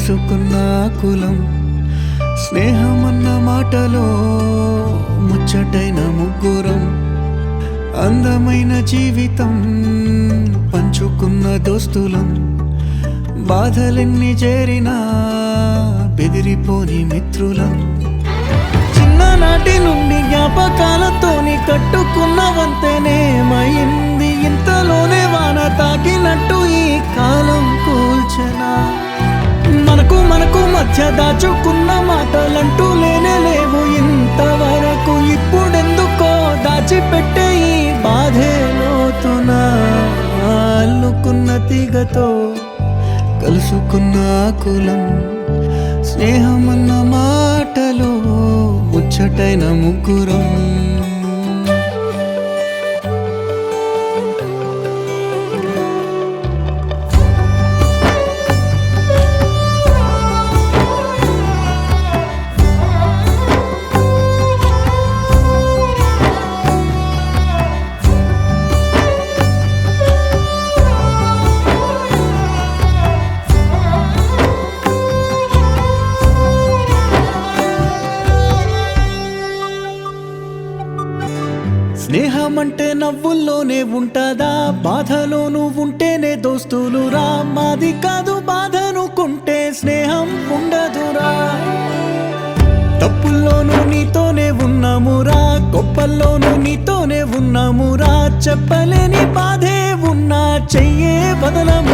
కలుసుకున్న కులం స్నేహమన్న మాటలో ముచ్చటైన ముగ్గురం అందమైన జీవితం పంచుకున్న దోస్తులం బాధలెన్ని చేరినా బెదిరిపోని మిత్రులం చిన్ననాటి నుండి జ్ఞాపకాలతోని కట్టుకున్న వంతెనేమైంది ఇంతలోనే వాన తాకినట్టు ఈ కాలం కూల్చెనా మనకు మధ్య దాచుకున్న మాటలంటూ లేనే లేవు ఇంతవరకు ఇప్పుడెందుకో దాచిపెట్టే ఈ బాధే లోతున అల్లుకున్న తీగతో కలుసుకున్న కులం స్నేహమన్న మాటలో ముచ్చటైన ముగ్గురం స్నేహమంటే నవ్వుల్లోనే ఉంటదా బాధలోనూ ఉంటేనే దోస్తులురా మాది కాదు బాధనుకుంటే స్నేహం ఉండదురా తప్పుల్లోనూ నీతోనే ఉన్నామురా గొప్పల్లోనూ నీతోనే ఉన్నామురా చెప్పలేని బాధే ఉన్నా చెయ్యే బదలము